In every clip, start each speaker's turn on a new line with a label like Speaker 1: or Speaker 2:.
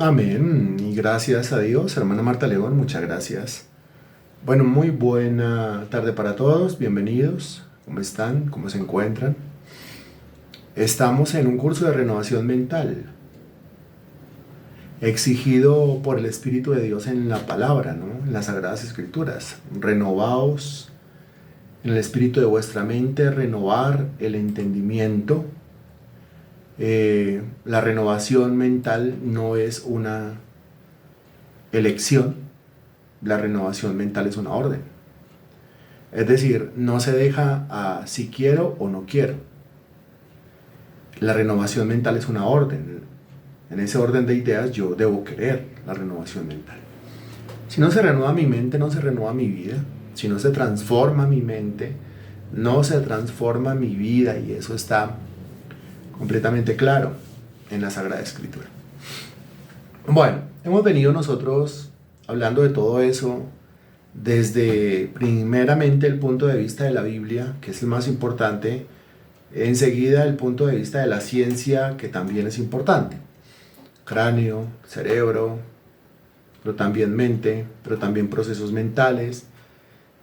Speaker 1: Amén. Y gracias a Dios, hermana Marta León, muchas gracias. Bueno, muy buena tarde para todos, bienvenidos. ¿Cómo están? ¿Cómo se encuentran? Estamos en un curso de renovación mental, exigido por el Espíritu de Dios en la palabra, ¿no? En las Sagradas Escrituras. Renovaos en el espíritu de vuestra mente, renovar el entendimiento. La renovación mental no es una elección, la renovación mental es una orden. Es decir, no se deja a si quiero o no quiero. La renovación mental es una orden. En ese orden de ideas yo debo querer la renovación mental. Si no se renueva mi mente, no se renueva mi vida. Si no se transforma mi mente, no se transforma mi vida, y eso está completamente claro en la Sagrada Escritura. Bueno, hemos venido nosotros hablando de todo eso desde primeramente el punto de vista de la Biblia, que es el más importante, enseguida el punto de vista de la ciencia, que también es importante. Cráneo, cerebro, pero también mente, pero también procesos mentales,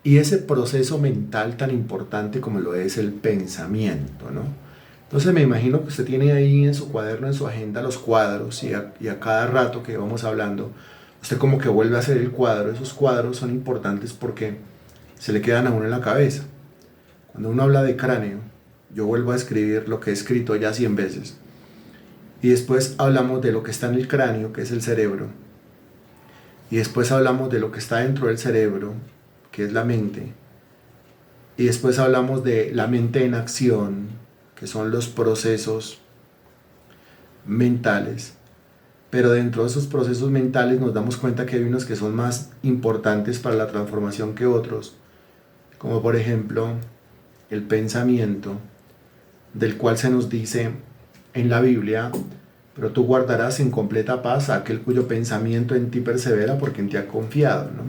Speaker 1: y ese proceso mental tan importante como lo es el pensamiento, ¿no? Entonces me imagino que usted tiene ahí en su cuaderno, en su agenda, los cuadros, y a cada rato que vamos hablando, usted como que vuelve a hacer el cuadro. Esos cuadros son importantes porque se le quedan a uno en la cabeza. Cuando uno habla de cráneo, yo vuelvo a escribir lo que he escrito ya 100 veces. Y después hablamos de lo que está en el cráneo, que es el cerebro. Y después hablamos de lo que está dentro del cerebro, que es la mente. Y después hablamos de la mente en acción, que son los procesos mentales. Pero dentro de esos procesos mentales nos damos cuenta que hay unos que son más importantes para la transformación que otros, como por ejemplo el pensamiento, del cual se nos dice en la Biblia: pero tú guardarás en completa paz a aquel cuyo pensamiento en ti persevera, porque en ti ha confiado, ¿no?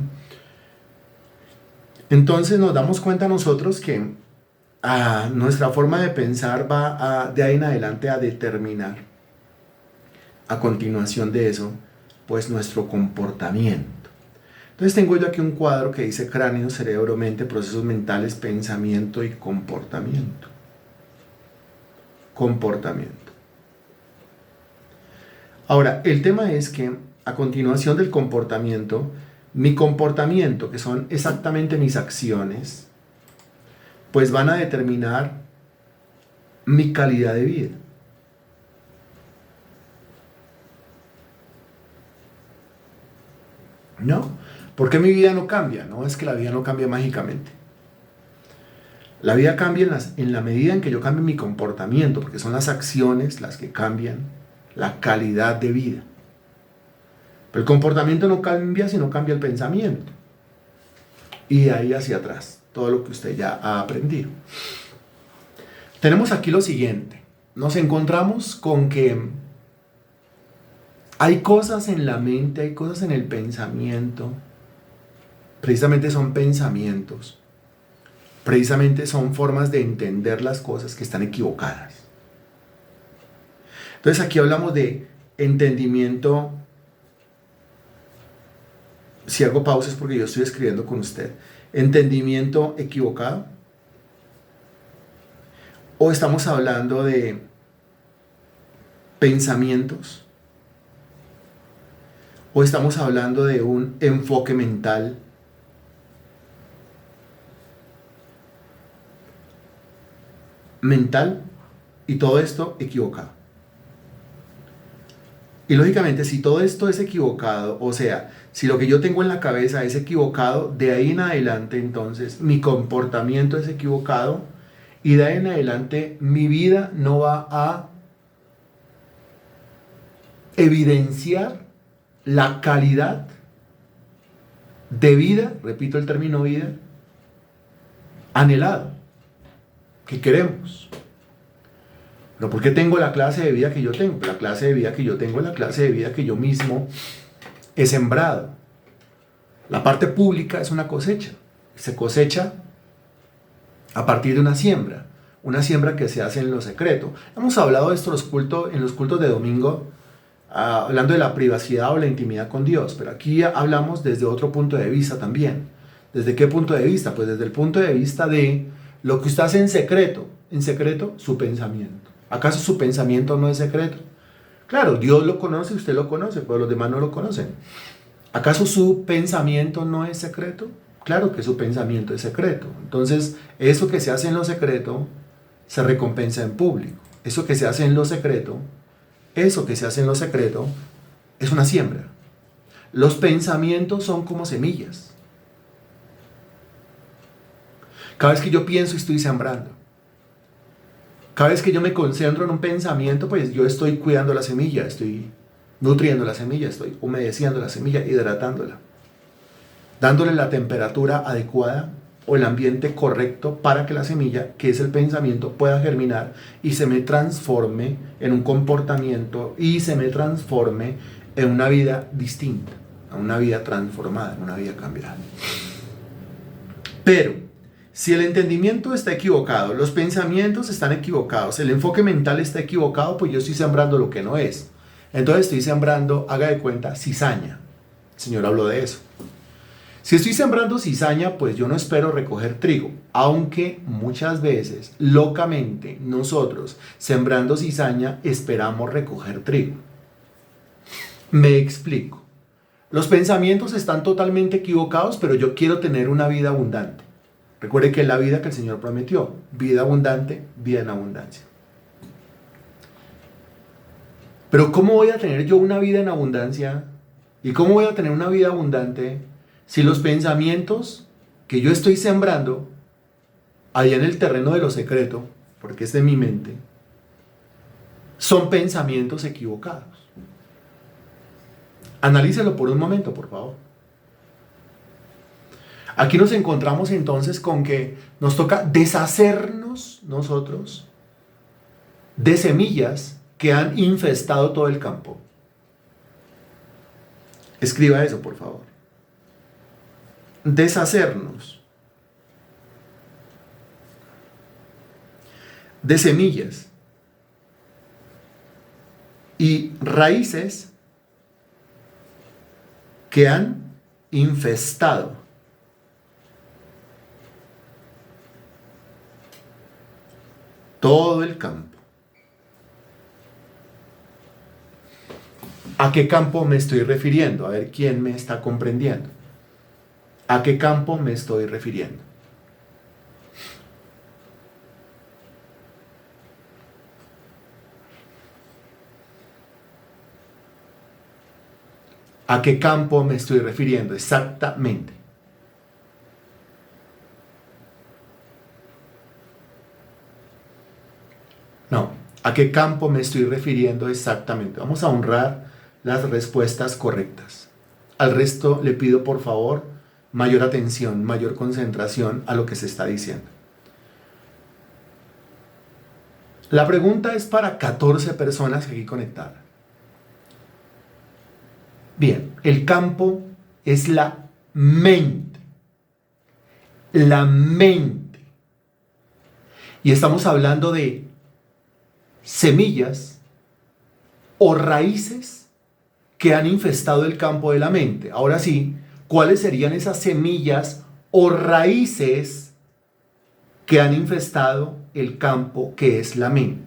Speaker 1: Entonces nos damos cuenta nosotros que nuestra forma de pensar va de ahí en adelante a determinar, a continuación de eso, pues nuestro comportamiento. Entonces tengo yo aquí un cuadro que dice cráneo, cerebro, mente, procesos mentales, pensamiento y comportamiento. Comportamiento. Ahora, el tema es que a continuación del comportamiento, mi comportamiento, que son exactamente mis acciones, pues van a determinar mi calidad de vida. ¿No? ¿Por qué mi vida no cambia? No es que la vida no cambia mágicamente. La vida cambia en la medida en que yo cambie mi comportamiento, porque son las acciones las que cambian la calidad de vida. Pero el comportamiento no cambia si no cambia el pensamiento. Y de ahí hacia atrás, todo lo que usted ya ha aprendido. Tenemos aquí lo siguiente. Nos encontramos con que hay cosas en la mente, hay cosas en el pensamiento. Precisamente son pensamientos. Precisamente son formas de entender las cosas que están equivocadas. Entonces aquí hablamos de entendimiento. Si hago pausas porque yo estoy escribiendo con usted. ¿Entendimiento equivocado? ¿O estamos hablando de pensamientos? ¿O estamos hablando de un enfoque mental? Mental, y todo esto equivocado. Y lógicamente, si todo esto es equivocado, o sea, si lo que yo tengo en la cabeza es equivocado, de ahí en adelante entonces mi comportamiento es equivocado, y de ahí en adelante mi vida no va a evidenciar la calidad de vida, repito el término vida, anhelado, que queremos. ¿Pero por qué tengo la clase de vida que yo tengo? La clase de vida que yo tengo es la clase de vida que yo mismo he sembrado. La parte pública es una cosecha. Se cosecha a partir de una siembra que se hace en lo secreto. Hemos hablado de esto en los cultos de domingo, hablando de la privacidad o la intimidad con Dios, pero aquí hablamos desde otro punto de vista también. ¿Desde qué punto de vista? Pues desde el punto de vista de lo que usted hace en secreto, su pensamiento. ¿Acaso su pensamiento no es secreto? Claro, Dios lo conoce, usted lo conoce, pero los demás no lo conocen. ¿Acaso su pensamiento no es secreto? Claro que su pensamiento es secreto. Entonces, eso que se hace en lo secreto se recompensa en público. Eso que se hace en lo secreto, eso que se hace en lo secreto es una siembra. Los pensamientos son como semillas. Cada vez que yo pienso, estoy sembrando. Cada vez que yo me concentro en un pensamiento, pues yo estoy cuidando la semilla, estoy nutriendo la semilla, estoy humedeciendo la semilla, hidratándola, dándole la temperatura adecuada o el ambiente correcto para que la semilla, que es el pensamiento, pueda germinar y se me transforme en un comportamiento y se me transforme en una vida distinta, en una vida transformada, en una vida cambiada. Pero si el entendimiento está equivocado, los pensamientos están equivocados, el enfoque mental está equivocado, pues yo estoy sembrando lo que no es. Entonces estoy sembrando, haga de cuenta, cizaña. El Señor habló de eso. Si estoy sembrando cizaña, pues yo no espero recoger trigo, aunque muchas veces, locamente, nosotros, sembrando cizaña, esperamos recoger trigo. Me explico. Los pensamientos están totalmente equivocados, pero yo quiero tener una vida abundante. Recuerde que es la vida que el Señor prometió, vida abundante, vida en abundancia. Pero ¿cómo voy a tener yo una vida en abundancia? ¿Y cómo voy a tener una vida abundante si los pensamientos que yo estoy sembrando allá en el terreno de lo secreto, porque es de mi mente, son pensamientos equivocados? Analícelo por un momento, por favor. Aquí nos encontramos entonces con que nos toca deshacernos nosotros de semillas que han infestado todo el campo. Escriba eso, por favor. Deshacernos de semillas y raíces que han infestado todo el campo. ¿A qué campo me estoy refiriendo? A ver quién me está comprendiendo. ¿A qué campo me estoy refiriendo? ¿A qué campo me estoy refiriendo? Exactamente. No, ¿a qué campo me estoy refiriendo exactamente? Vamos a honrar las respuestas correctas. Al resto le pido por favor mayor atención, mayor concentración a lo que se está diciendo. La pregunta es para 14 personas aquí conectadas. Bien, el campo es la mente. La mente. Y estamos hablando de semillas o raíces que han infestado el campo de la mente. Ahora sí, ¿cuáles serían esas semillas o raíces que han infestado el campo que es la mente?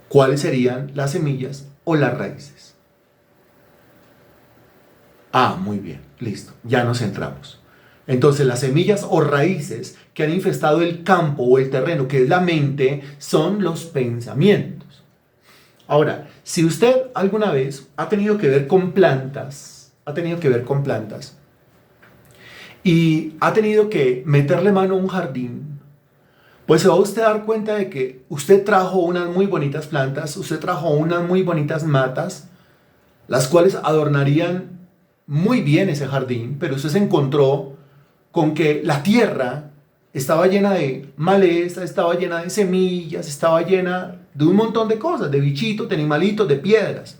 Speaker 1: ¿Cuáles serían las semillas o las raíces? Muy bien, listo, ya nos centramos. Entonces, las semillas o raíces que han infestado el campo o el terreno, que es la mente, son los pensamientos. Ahora, si usted alguna vez ha tenido que ver con plantas, y ha tenido que meterle mano a un jardín, pues se va a usted a dar cuenta de que usted trajo unas muy bonitas plantas, usted trajo unas muy bonitas matas, las cuales adornarían muy bien ese jardín, pero usted se encontró con que la tierra estaba llena de maleza, estaba llena de semillas, estaba llena de un montón de cosas, de bichitos, de animalitos, de piedras.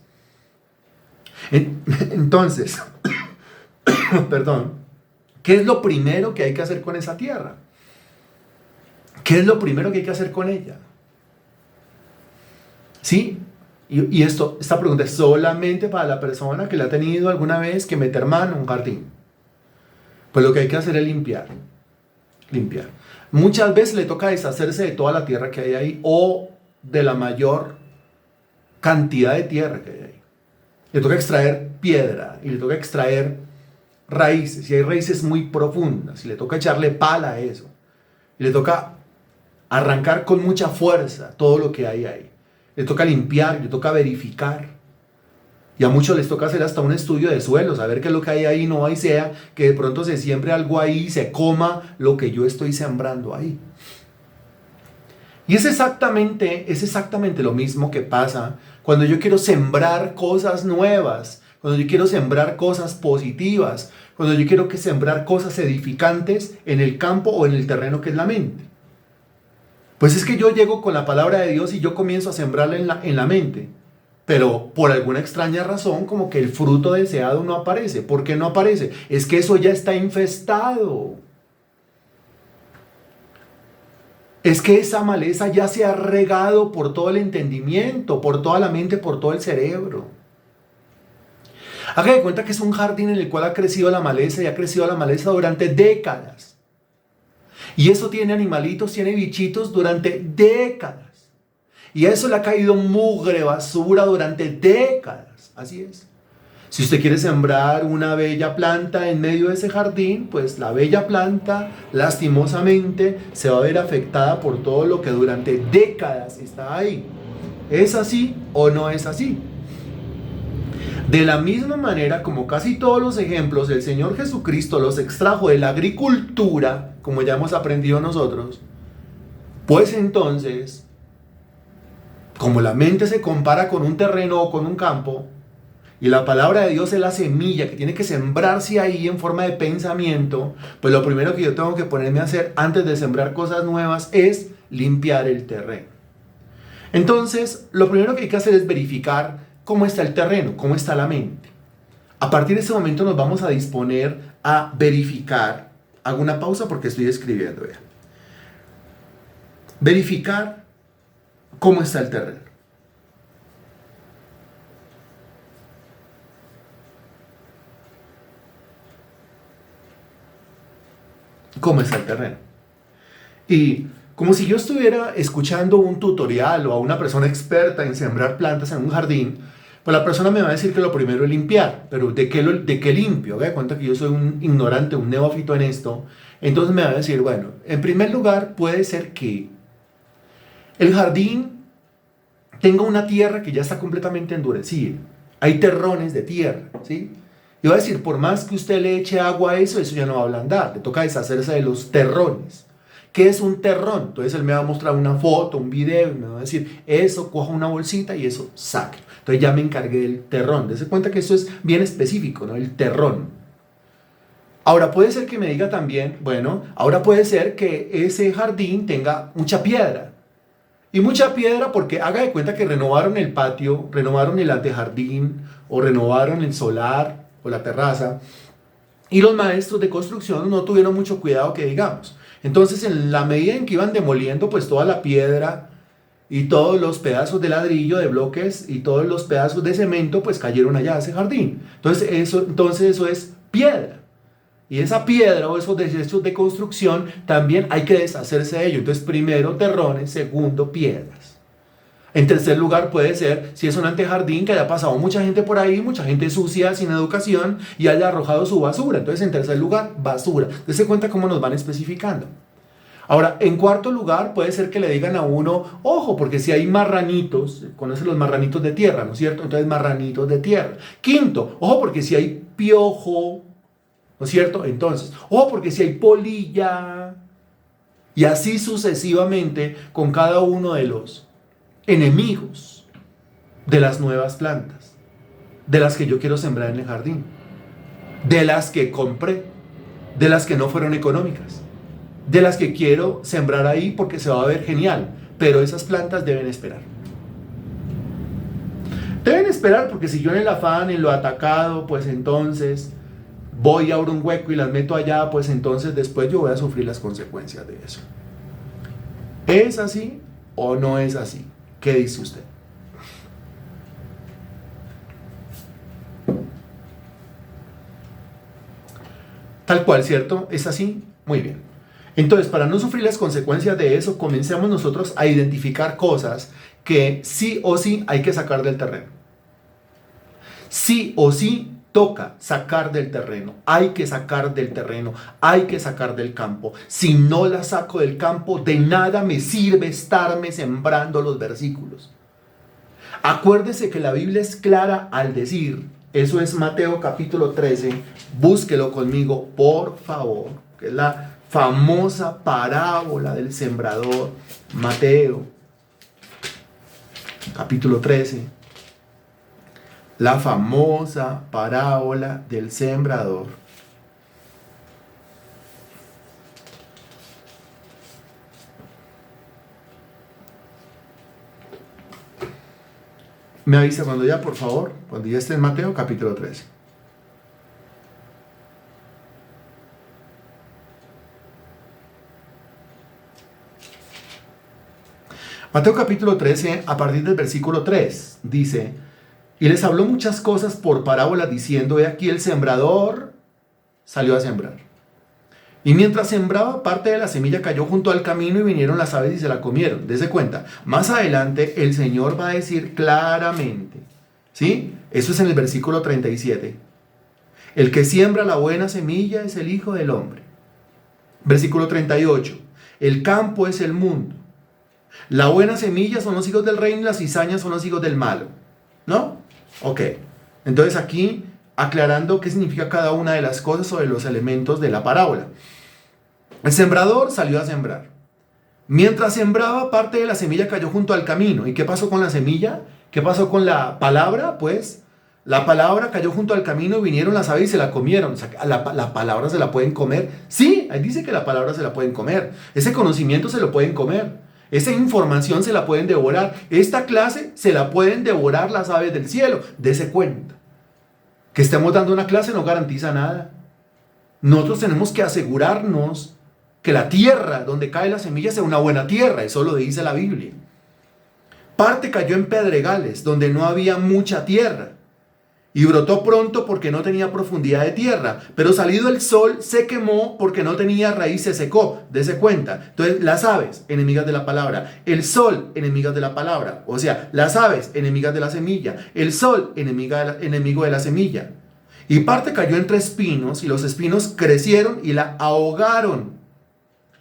Speaker 1: Entonces, perdón, ¿qué es lo primero que hay que hacer con esa tierra? ¿Qué es lo primero que hay que hacer con ella? ¿Sí? Y esta pregunta es solamente para la persona que le ha tenido alguna vez que meter mano en un jardín. Pues lo que hay que hacer es limpiar. Limpiar. Muchas veces le toca deshacerse de toda la tierra que hay ahí o de la mayor cantidad de tierra que hay ahí. Le toca extraer piedra y le toca extraer raíces. Y hay raíces muy profundas. Y le toca echarle pala a eso. Y le toca arrancar con mucha fuerza todo lo que hay ahí. Le toca limpiar, le toca verificar. Y a muchos les toca hacer hasta un estudio de suelo, saber qué es lo que hay ahí, no hay sea que de pronto se siembre algo ahí y se coma lo que yo estoy sembrando ahí. Y es exactamente lo mismo que pasa cuando yo quiero sembrar cosas nuevas, cuando yo quiero sembrar cosas positivas, cuando yo quiero sembrar cosas edificantes en el campo o en el terreno que es la mente. Pues es que yo llego con la palabra de Dios y yo comienzo a sembrarla en la mente. Pero por alguna extraña razón, como que el fruto deseado no aparece. ¿Por qué no aparece? Es que eso ya está infestado. Es que esa maleza ya se ha regado por todo el entendimiento, por toda la mente, por todo el cerebro. Haga de cuenta que es un jardín en el cual ha crecido la maleza y ha crecido la maleza durante décadas. Y eso tiene animalitos, tiene bichitos durante décadas. Y a eso le ha caído mugre, basura durante décadas. Así es. Si usted quiere sembrar una bella planta en medio de ese jardín, pues la bella planta, lastimosamente, se va a ver afectada por todo lo que durante décadas está ahí. ¿Es así o no es así? De la misma manera, como casi todos los ejemplos, el Señor Jesucristo los extrajo de la agricultura, como ya hemos aprendido nosotros, pues entonces, como la mente se compara con un terreno o con un campo, y la palabra de Dios es la semilla que tiene que sembrarse ahí en forma de pensamiento, pues lo primero que yo tengo que ponerme a hacer antes de sembrar cosas nuevas es limpiar el terreno. Entonces, lo primero que hay que hacer es verificar cómo está el terreno, cómo está la mente. A partir de ese momento nos vamos a disponer a verificar. Hago una pausa porque estoy escribiendo. Vean. Verificar cómo está el terreno. ¿Cómo está el terreno? Y como si yo estuviera escuchando un tutorial o a una persona experta en sembrar plantas en un jardín, pues la persona me va a decir que lo primero es limpiar. Pero ¿de qué limpio? Haga de cuenta que yo soy un ignorante, un neófito en esto. Entonces me va a decir, bueno, en primer lugar puede ser que el jardín tenga una tierra que ya está completamente endurecida. Hay terrones de tierra, ¿sí? Y va a decir, por más que usted le eche agua a eso ya no va a ablandar. Le toca deshacerse de los terrones. ¿Qué es un terrón? Entonces él me va a mostrar una foto, un video y me va a decir, eso, coja una bolsita y eso, saque. Entonces ya me encargué del terrón. Dese cuenta que esto es bien específico, ¿no? El terrón. Ahora puede ser que me diga también, bueno, ahora puede ser que ese jardín tenga mucha piedra. Y mucha piedra porque haga de cuenta que renovaron el patio, renovaron el antejardín o renovaron el solar o la terraza. Y los maestros de construcción no tuvieron mucho cuidado que digamos. Entonces, en la medida en que iban demoliendo pues toda la piedra y todos los pedazos de ladrillo, de bloques y todos los pedazos de cemento, pues cayeron allá a ese jardín. Entonces eso es piedra. Y esa piedra o esos desechos de construcción también hay que deshacerse de ellos. Entonces, primero terrones, segundo piedras. En tercer lugar puede ser, si es un antejardín, que haya pasado mucha gente por ahí, mucha gente sucia, sin educación, y haya arrojado su basura. Entonces, en tercer lugar, basura. Dese cuenta cómo nos van especificando. Ahora, en cuarto lugar, puede ser que le digan a uno, ojo, porque si hay marranitos, conocen los marranitos de tierra, ¿no es cierto? Entonces, marranitos de tierra. Quinto, ojo, porque si hay piojo, ¿no es cierto? Entonces, ojo, porque si hay polilla, y así sucesivamente con cada uno de los enemigos de las nuevas plantas, de las que yo quiero sembrar en el jardín, de las que compré, de las que no fueron económicas, de las que quiero sembrar ahí porque se va a ver genial, pero esas plantas deben esperar. Deben esperar porque si yo en el afán, en lo atacado, pues entonces voy a abrir un hueco y las meto allá, pues entonces después yo voy a sufrir las consecuencias de eso. ¿Es así o no es así? ¿Qué dice usted? Tal cual, ¿cierto? ¿Es así? Muy bien. Entonces, para no sufrir las consecuencias de eso, comencemos nosotros a identificar cosas que sí o sí hay que sacar del terreno. Sí o sí toca sacar del terreno. Hay que sacar del terreno. Hay que sacar del campo. Si no la saco del campo, de nada me sirve estarme sembrando los versículos. Acuérdese que la Biblia es clara al decir, eso es Mateo capítulo 13, búsquelo conmigo, por favor, que es la famosa parábola del sembrador. Mateo capítulo 13, la famosa parábola del sembrador. Me avisa cuando ya, por favor, cuando ya esté en Mateo capítulo 13. Mateo capítulo 13, a partir del versículo 3, dice: y les habló muchas cosas por parábola, diciendo: he aquí el sembrador salió a sembrar. Y mientras sembraba, parte de la semilla cayó junto al camino y vinieron las aves y se la comieron. Dese cuenta, más adelante el Señor va a decir claramente, ¿sí? Eso es en el versículo 37. El que siembra la buena semilla es el Hijo del Hombre. Versículo 38. El campo es el mundo. La buena semilla son los hijos del reino y las cizañas son los hijos del malo. ¿No? Ok. Entonces aquí aclarando qué significa cada una de las cosas o de los elementos de la parábola. El sembrador salió a sembrar. Mientras sembraba, parte de la semilla cayó junto al camino. ¿Y qué pasó con la semilla? ¿Qué pasó con la palabra? Pues la palabra cayó junto al camino, vinieron las aves y se la comieron. O sea, la palabra se la pueden comer. Sí, ahí dice que la palabra se la pueden comer. Ese conocimiento se lo pueden comer. Esa información se la pueden devorar. Esta clase se la pueden devorar las aves del cielo. Dese cuenta. Que estemos dando una clase no garantiza nada. Nosotros tenemos que asegurarnos que la tierra donde cae la semilla sea una buena tierra. Eso lo dice la Biblia. Parte cayó en pedregales, donde no había mucha tierra. Y brotó pronto porque no tenía profundidad de tierra. Pero salido el sol se quemó porque no tenía raíz, se secó. Dese cuenta. Entonces las aves, enemigas de la palabra. El sol, enemigas de la palabra. O sea, las aves, enemigas de la semilla. El sol, enemigo de la semilla. Y parte cayó entre espinos y los espinos crecieron y la ahogaron.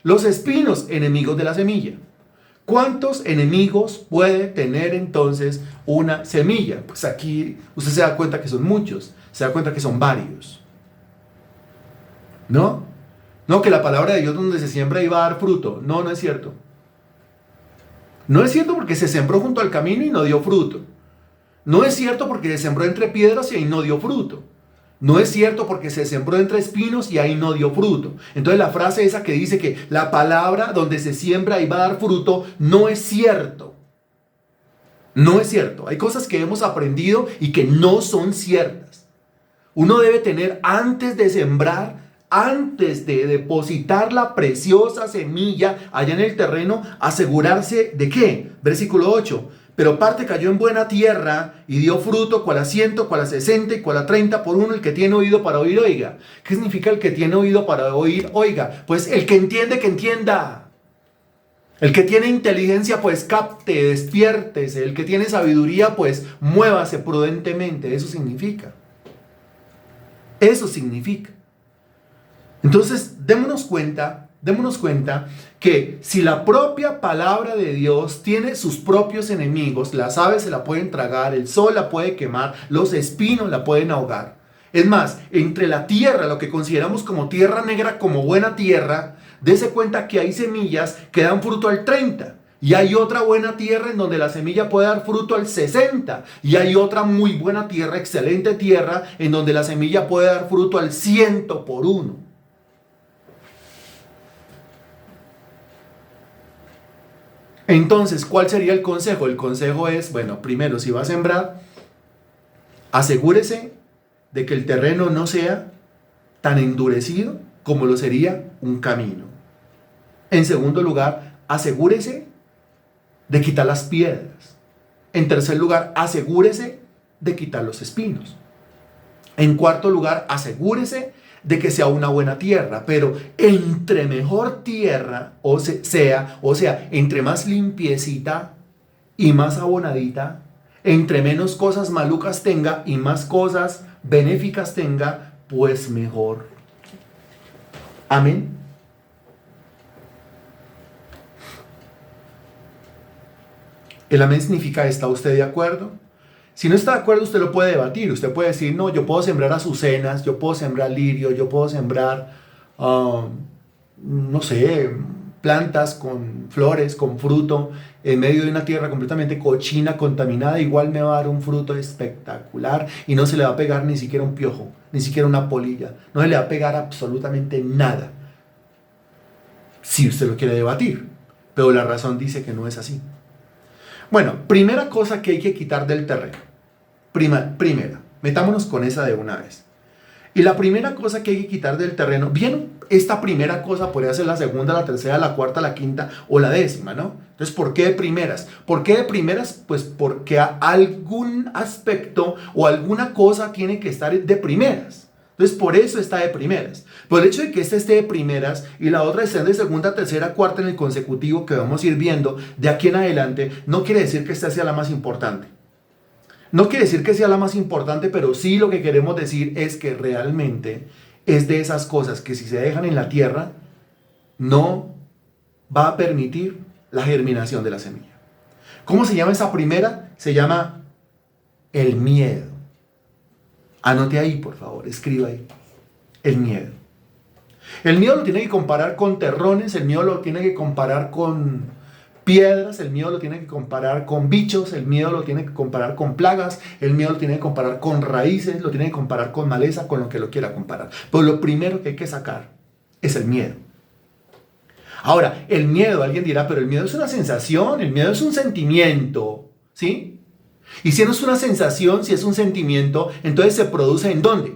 Speaker 1: Los espinos, enemigos de la semilla. ¿Cuántos enemigos puede tener entonces una semilla? Pues aquí usted se da cuenta que son muchos, se da cuenta que son varios. ¿No? No, que la palabra de Dios donde se siembra iba a dar fruto. No, no es cierto. No es cierto porque se sembró junto al camino y no dio fruto. No es cierto porque se sembró entre piedras y ahí no dio fruto. No es cierto porque se sembró entre espinos y ahí no dio fruto. Entonces la frase esa que dice que la palabra donde se siembra y va a dar fruto, no es cierto. No es cierto. Hay cosas que hemos aprendido y que no son ciertas. Uno debe tener antes de sembrar, antes de depositar la preciosa semilla allá en el terreno, asegurarse de ¿qué? Versículo 8. Pero parte cayó en buena tierra y dio fruto, cual a 100, cual a 60 y cual a 30 por uno. El que tiene oído para oír, oiga. ¿Qué significa el que tiene oído para oír, oiga? Pues el que entiende, que entienda. El que tiene inteligencia, pues capte, despiértese. El que tiene sabiduría, pues muévase prudentemente. Eso significa. Eso significa. Entonces, démonos cuenta que si la propia palabra de Dios tiene sus propios enemigos, las aves se la pueden tragar, el sol la puede quemar, los espinos la pueden ahogar. Es más, entre la tierra, lo que consideramos como tierra negra, como buena tierra, dése cuenta que hay semillas que dan fruto al 30. Y hay otra buena tierra en donde la semilla puede dar fruto al 60. Y hay otra muy buena tierra, excelente tierra, en donde la semilla puede dar fruto al 100 por uno. Entonces, ¿cuál sería el consejo? El consejo es, bueno, primero, si va a sembrar, asegúrese de que el terreno no sea tan endurecido como lo sería un camino. En segundo lugar, asegúrese de quitar las piedras. En tercer lugar, asegúrese de quitar los espinos. En cuarto lugar, asegúrese de que sea una buena tierra, pero entre mejor tierra o sea, entre más limpiecita y más abonadita, entre menos cosas malucas tenga y más cosas benéficas tenga, pues mejor. Amén. El amén significa, ¿está usted de acuerdo? Si no está de acuerdo, usted lo puede debatir. Usted puede decir, no, yo puedo sembrar azucenas, yo puedo sembrar lirio, yo puedo sembrar, no sé, plantas con flores, con fruto, en medio de una tierra completamente cochina, contaminada. Igual me va a dar un fruto espectacular y no se le va a pegar ni siquiera un piojo, ni siquiera una polilla. No se le va a pegar absolutamente nada. Si usted lo quiere debatir. Pero la razón dice que no es así. Bueno, primera cosa que hay que quitar del terreno. Primera, metámonos con esa de una vez. Y la primera cosa que hay que quitar del terreno, bien, esta primera cosa podría ser la segunda, la tercera, la cuarta, la quinta o la décima, ¿no? Entonces, ¿por qué de primeras? ¿Por qué de primeras? Pues porque algún aspecto o alguna cosa tiene que estar de primeras. Entonces, por eso está de primeras. Por el hecho de que esta esté de primeras y la otra esté de segunda, tercera, cuarta en el consecutivo que vamos a ir viendo de aquí en adelante, no quiere decir que esta sea la más importante. No quiere decir que sea la más importante, pero sí lo que queremos decir es que realmente es de esas cosas que si se dejan en la tierra, no va a permitir la germinación de la semilla. ¿Cómo se llama esa primera? Se llama el miedo. Anote ahí, por favor, escriba ahí. El miedo. El miedo lo tiene que comparar con terrones, el miedo lo tiene que comparar con piedras, el miedo lo tiene que comparar con bichos, el miedo lo tiene que comparar con plagas, el miedo lo tiene que comparar con raíces, lo tiene que comparar con maleza, con lo que lo quiera comparar. Pero lo primero que hay que sacar es el miedo. Ahora, el miedo, alguien dirá, pero el miedo es una sensación, el miedo es un sentimiento, ¿sí? Y si no es una sensación, si es un sentimiento, entonces se produce ¿en dónde?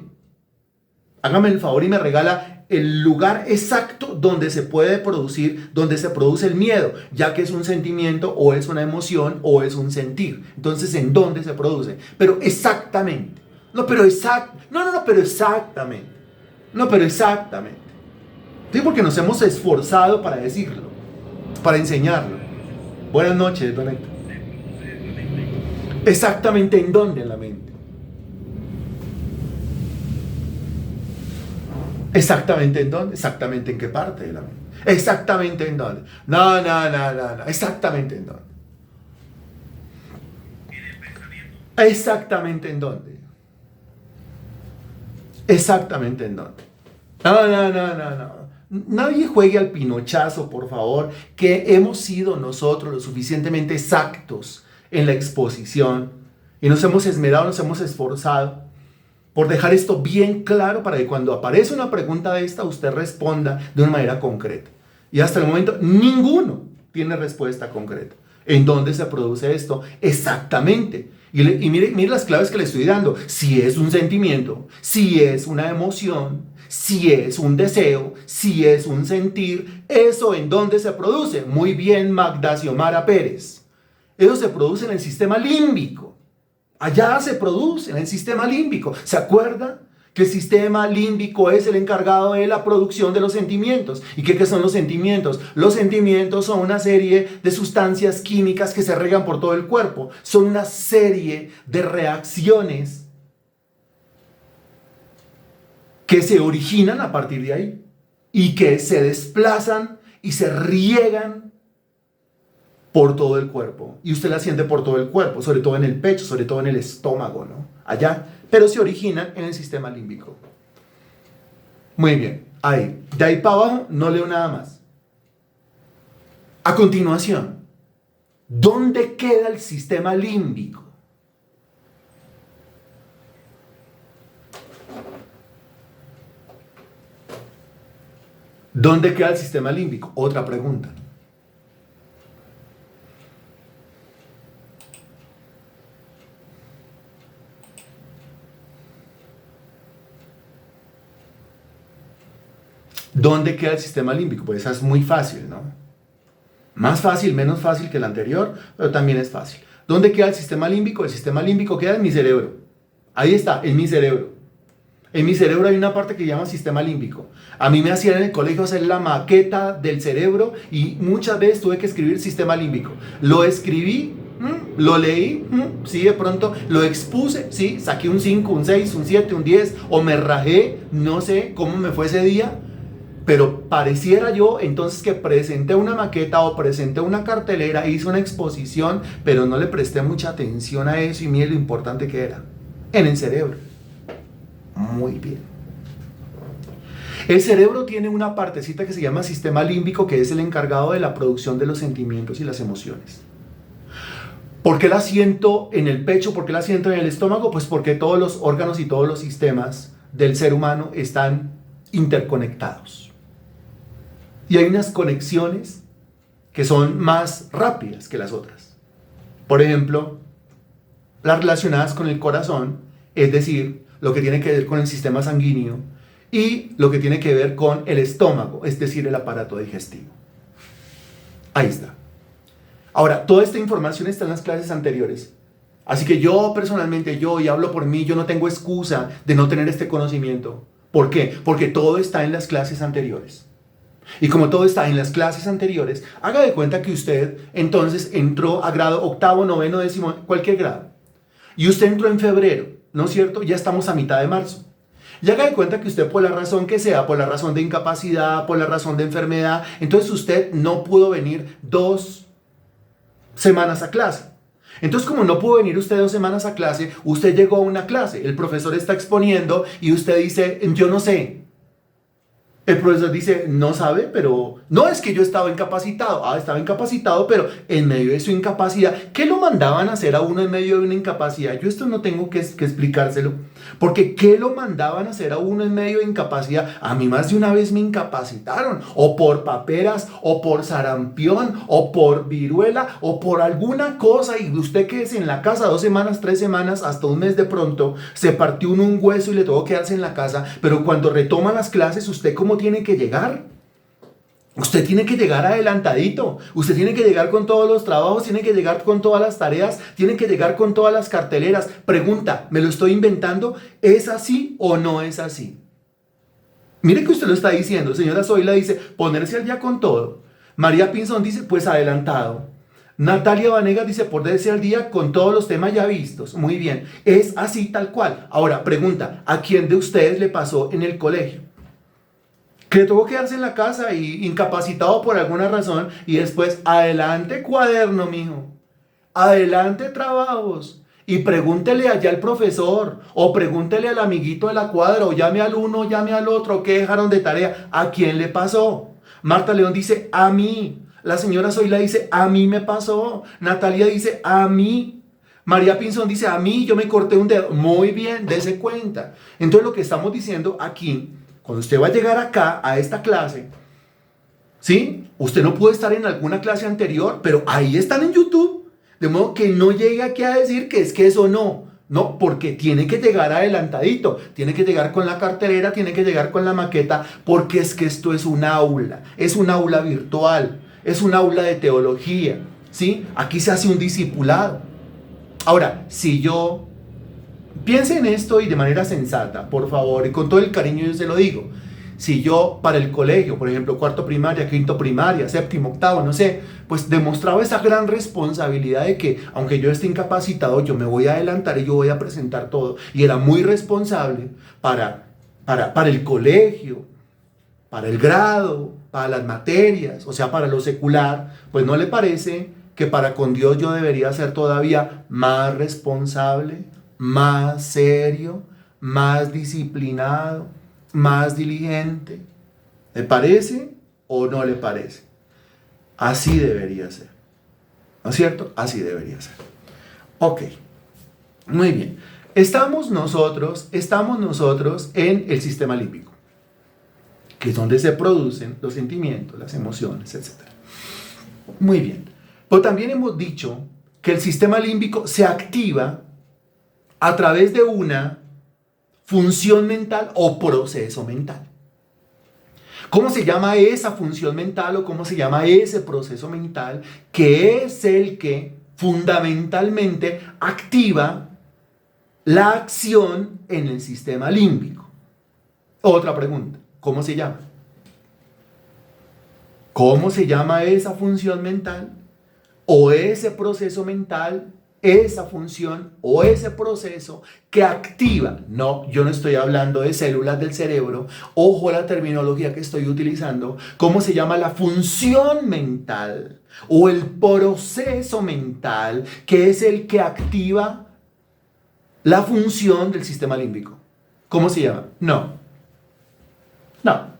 Speaker 1: Hágame el favor y me regala el lugar exacto donde se puede producir, donde se produce el miedo, ya que es un sentimiento o es una emoción o es un sentir. Entonces, ¿en dónde se produce? Pero exactamente. Pero exactamente. Pero exactamente. Sí, porque nos hemos esforzado para decirlo, para enseñarlo. Buenas noches, don Héctor. Exactamente en dónde en la mente. ¿Exactamente en dónde? ¿Exactamente en qué parte de la mente? ¿Exactamente en dónde? No. ¿Exactamente en dónde? ¿Exactamente en dónde? ¿Exactamente en dónde? No. Nadie juegue al pinochazo, por favor, que hemos sido nosotros lo suficientemente exactos en la exposición y nos hemos esmerado, nos hemos esforzado por dejar esto bien claro para que cuando aparece una pregunta de esta, usted responda de una manera concreta. Y hasta el momento, ninguno tiene respuesta concreta. ¿En dónde se produce esto? Exactamente. Y mire las claves que le estoy dando. Si es un sentimiento, si es una emoción, si es un deseo, si es un sentir, ¿eso en dónde se produce? Muy bien, Magda Xiomara Pérez. Eso se produce en el sistema límbico. Allá se produce en el sistema límbico. ¿Se acuerda? Que el sistema límbico es el encargado de la producción de los sentimientos. ¿Y qué son los sentimientos? Los sentimientos son una serie de sustancias químicas que se regan por todo el cuerpo. Son una serie de reacciones que se originan a partir de ahí y que se desplazan y se riegan por todo el cuerpo. Y usted la siente por todo el cuerpo, sobre todo en el pecho, sobre todo en el estómago, ¿no? Allá. Pero se originan en el sistema límbico. Muy bien. Ahí. De ahí para abajo no leo nada más. A continuación, ¿dónde queda el sistema límbico? ¿Dónde queda el sistema límbico? Otra pregunta. ¿Dónde queda el sistema límbico? Pues esa es muy fácil, ¿no? Más fácil, menos fácil que el anterior, pero también es fácil. ¿Dónde queda el sistema límbico? El sistema límbico queda en mi cerebro. Ahí está, en mi cerebro. En mi cerebro hay una parte que se llama sistema límbico. A mí me hacían en el colegio hacer la maqueta del cerebro y muchas veces tuve que escribir sistema límbico. Lo escribí, lo leí, sí, de pronto lo expuse, sí, saqué un 5, un 6, un 7, un 10, o me rajé, no sé cómo me fue ese día, pero pareciera yo entonces que presenté una maqueta o presenté una cartelera, hice una exposición, pero no le presté mucha atención a eso y mire lo importante que era en el cerebro. Muy bien. El cerebro tiene una partecita que se llama sistema límbico, que es el encargado de la producción de los sentimientos y las emociones. ¿Por qué la siento en el pecho? ¿Por qué la siento en el estómago? Pues porque todos los órganos y todos los sistemas del ser humano están interconectados. Y hay unas conexiones que son más rápidas que las otras. Por ejemplo, las relacionadas con el corazón, es decir, lo que tiene que ver con el sistema sanguíneo y lo que tiene que ver con el estómago, es decir, el aparato digestivo. Ahí está. Ahora, toda esta información está en las clases anteriores. Así que yo personalmente, y hablo por mí, yo no tengo excusa de no tener este conocimiento. ¿Por qué? Porque todo está en las clases anteriores. Y como todo está en las clases anteriores, haga de cuenta que usted entonces entró a grado octavo, noveno, décimo, cualquier grado. Y usted entró en febrero, ¿no es cierto? Ya estamos a mitad de marzo. Y haga de cuenta que usted, por la razón que sea, por la razón de incapacidad, por la razón de enfermedad, entonces usted no pudo venir 2 semanas a clase. Entonces, como no pudo venir usted 2 semanas a clase, usted llegó a una clase, el profesor está exponiendo y usted dice, yo no sé. El profesor dice, no sabe, pero no es que yo estaba incapacitado. Estaba incapacitado, pero en medio de su incapacidad, ¿qué lo mandaban a hacer a uno en medio de una incapacidad? Yo esto no tengo que explicárselo, porque ¿qué lo mandaban a hacer a uno en medio de incapacidad? A mí más de una vez me incapacitaron, o por paperas, o por sarampión, o por viruela, o por alguna cosa, y usted quédese en la casa 2 semanas, 3 semanas, hasta un mes de pronto, se partió uno un hueso y le tuvo que quedarse en la casa, pero cuando retoma las clases, usted ¿cómo tiene que llegar? Usted tiene que llegar adelantadito, usted tiene que llegar con todos los trabajos, tiene que llegar con todas las tareas, tiene que llegar con todas las carteleras. Pregunta, ¿me lo estoy inventando? ¿Es así o no es así? Mire que usted lo está diciendo. Señora Zoila dice, ponerse al día con todo. María Pinzón dice, pues adelantado. Natalia Vanegas dice, ponerse al día con todos los temas ya vistos. Muy bien, es así tal cual. Ahora, pregunta, ¿a quién de ustedes le pasó en el colegio? Que tuvo que quedarse en la casa y incapacitado por alguna razón y después, adelante cuaderno, mijo, adelante trabajos, y pregúntele allá al profesor, o pregúntele al amiguito de la cuadra, o llame al uno, llame al otro, ¿qué dejaron de tarea? ¿A quién le pasó? Marta León dice, a mí. La señora Zoila dice, a mí me pasó. Natalia dice, a mí. María Pinzón dice, a mí, yo me corté un dedo. Muy bien, dése cuenta. Entonces lo que estamos diciendo aquí, cuando usted va a llegar acá, a esta clase, ¿sí? Usted no puede estar en alguna clase anterior, pero ahí están en YouTube. De modo que no llegue aquí a decir que es que eso no. No, porque tiene que llegar adelantadito. Tiene que llegar con la cartelera, tiene que llegar con la maqueta, porque es que esto es un aula. Es un aula virtual. Es un aula de teología. ¿Sí? Aquí se hace un discipulado. Ahora, si yo... Piense en esto y de manera sensata, por favor, y con todo el cariño yo se lo digo. Si yo para el colegio, por ejemplo, 4º primaria, 5º primaria, 7º, 8º, no sé, pues demostraba esa gran responsabilidad de que, aunque yo esté incapacitado, yo me voy a adelantar y yo voy a presentar todo. Y era muy responsable para el colegio, para el grado, para las materias, o sea, para lo secular. Pues ¿no le parece que para con Dios yo debería ser todavía más responsable, más serio, más disciplinado, más diligente? ¿Le parece o no le parece? Así debería ser. ¿No es cierto? Así debería ser. Ok, muy bien. Estamos nosotros en el sistema límbico, que es donde se producen los sentimientos, las emociones, etc. Muy bien. Pero también hemos dicho que el sistema límbico se activa a través de una función mental o proceso mental. ¿Cómo se llama esa función mental o cómo se llama ese proceso mental? Que es el que fundamentalmente activa la acción en el sistema límbico. Otra pregunta, ¿cómo se llama? ¿Cómo se llama esa función mental o ese proceso mental, esa función o ese proceso que activa? No, yo no estoy hablando de células del cerebro. Ojo a la terminología que estoy utilizando. ¿Cómo se llama la función mental o el proceso mental que es el que activa la función del sistema límbico? ¿Cómo se llama? No, no.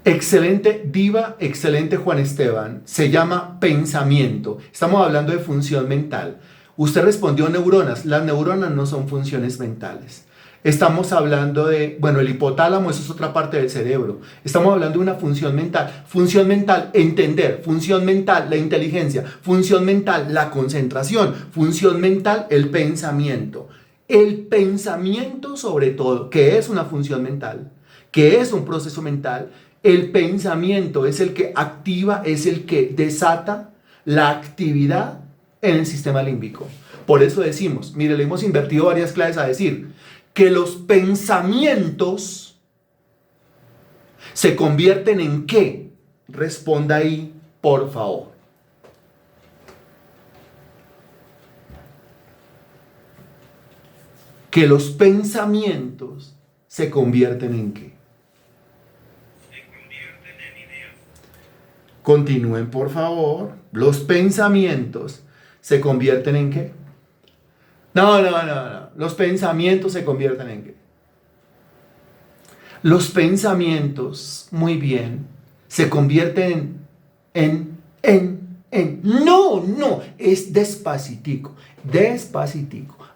Speaker 1: Excelente Diva, excelente Juan Esteban. Se llama pensamiento. Estamos hablando de función mental. Usted respondió neuronas. Las neuronas no son funciones mentales. Estamos hablando de, bueno, el hipotálamo, eso es otra parte del cerebro. Estamos hablando de una función mental. Función mental, entender. Función mental, la inteligencia. Función mental, la concentración. Función mental, el pensamiento. El pensamiento sobre todo, que es una función mental, que es un proceso mental. El pensamiento es el que activa, es el que desata la actividad en el sistema límbico. Por eso decimos, mire, le hemos invertido varias clases a decir que los pensamientos se convierten en ¿qué? Responda ahí, por favor. Que los pensamientos se convierten en ¿qué? Continúen, por favor. Los pensamientos se convierten en ¿qué? No. Los pensamientos se convierten en ¿qué? Los pensamientos, muy bien, se convierten en. No, es despacitico.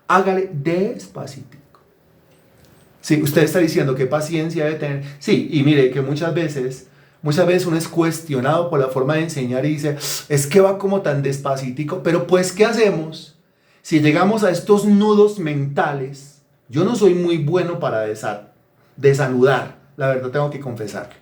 Speaker 1: Hágale despacitico. Sí, usted está diciendo qué paciencia debe tener. Sí, y mire que muchas veces uno es cuestionado por la forma de enseñar y dice, es que va como tan despacitico, pero pues, ¿qué hacemos? Si llegamos a estos nudos mentales, yo no soy muy bueno para desanudar, la verdad tengo que confesarlo.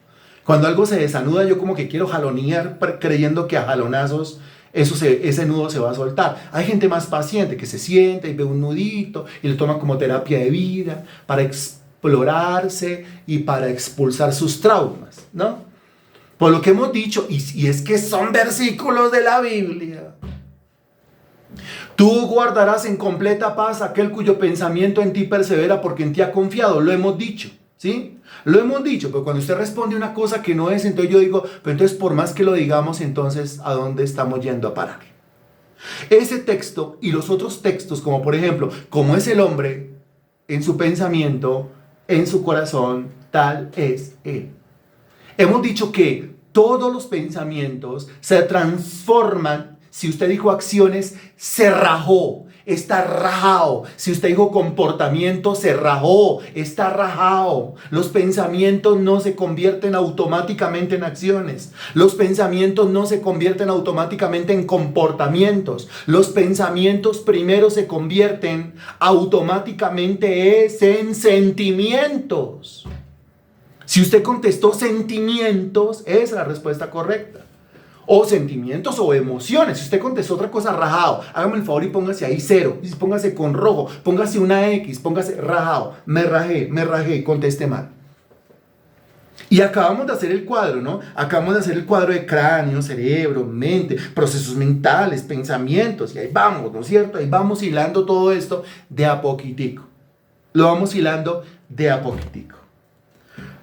Speaker 1: Cuando algo se desanuda, yo como que quiero jalonear creyendo que a jalonazos ese nudo se va a soltar. Hay gente más paciente que se siente y ve un nudito y lo toma como terapia de vida para explorarse y para expulsar sus traumas, ¿no? Por lo que hemos dicho, y es que son versículos de la Biblia. Tú guardarás en completa paz aquel cuyo pensamiento en ti persevera porque en ti ha confiado. Lo hemos dicho, ¿sí? Lo hemos dicho, pero cuando usted responde una cosa que no es, entonces yo digo, pero entonces por más que lo digamos, entonces ¿a dónde estamos yendo a parar? Ese texto y los otros textos, como por ejemplo, como es el hombre en su pensamiento, en su corazón, tal es él. Hemos dicho que todos los pensamientos se transforman. Si usted dijo acciones, se rajó, está rajado. Si usted dijo comportamiento, se rajó, está rajado. Los pensamientos no se convierten automáticamente en acciones. Los pensamientos no se convierten automáticamente en comportamientos. Los pensamientos primero se convierten automáticamente en sentimientos. Si usted contestó sentimientos, esa es la respuesta correcta. O sentimientos o emociones. Si usted contestó otra cosa, rajado. Hágame el favor y póngase ahí 0. Póngase con rojo. Póngase una X. Póngase rajado. Me rajé. Conteste mal. Y acabamos de hacer el cuadro, ¿no? Acabamos de hacer el cuadro de cráneo, cerebro, mente, procesos mentales, pensamientos. Y ahí vamos, ¿no es cierto? Ahí vamos hilando todo esto de a poquitico. Lo vamos hilando de a poquitico.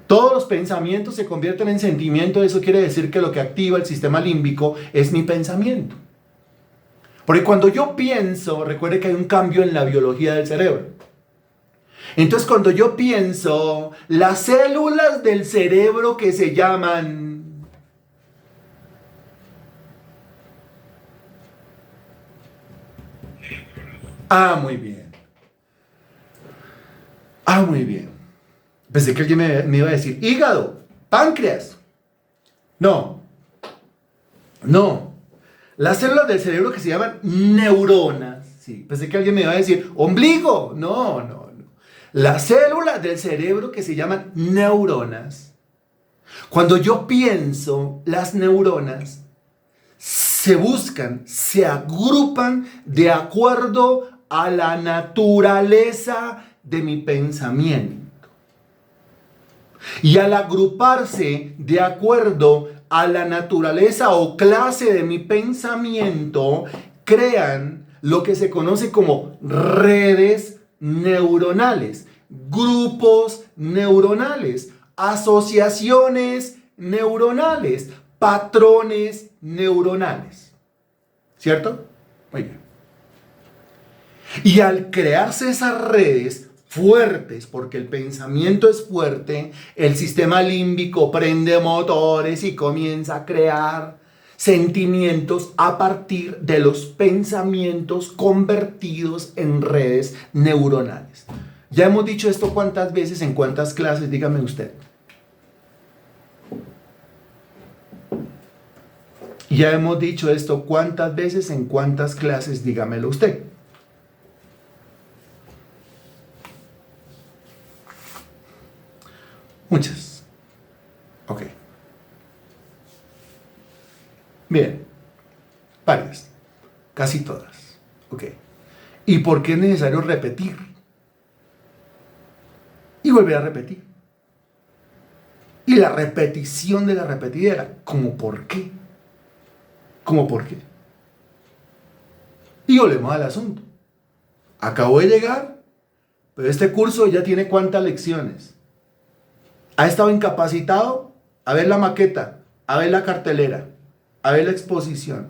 Speaker 1: Todos los pensamientos se convierten en sentimientos. Eso quiere decir que lo que activa el sistema límbico es mi pensamiento. Porque cuando yo pienso, recuerde que hay un cambio en la biología del cerebro. Entonces cuando yo pienso, las células del cerebro que se llaman... muy bien. Muy bien. Pensé que alguien me iba a decir, hígado, páncreas. No. Las células del cerebro que se llaman neuronas. Sí, pensé que alguien me iba a decir, ombligo. No. Las células del cerebro que se llaman neuronas, cuando yo pienso, las neuronas se buscan, se agrupan de acuerdo a la naturaleza de mi pensamiento. Y al agruparse de acuerdo a la naturaleza o clase de mi pensamiento, crean lo que se conoce como redes neuronales, grupos neuronales, asociaciones neuronales, patrones neuronales. ¿Cierto? Muy bien. Y al crearse esas redes fuertes, porque el pensamiento es fuerte, el sistema límbico prende motores y comienza a crear sentimientos a partir de los pensamientos convertidos en redes neuronales. Ya hemos dicho esto cuántas veces, en cuántas clases, dígame usted. Ya hemos dicho esto cuántas veces, en cuántas clases, dígamelo usted. Muchas. Ok. Bien. Varias. Casi todas. Ok. ¿Y por qué es necesario repetir? Y volver a repetir. Y la repetición de la repetidera. ¿Cómo por qué? ¿Cómo por qué? Y volvemos al asunto. Acabo de llegar, pero este curso ya tiene ¿cuántas lecciones? ¿Ha estado incapacitado? A ver la maqueta, a ver la cartelera, a ver la exposición,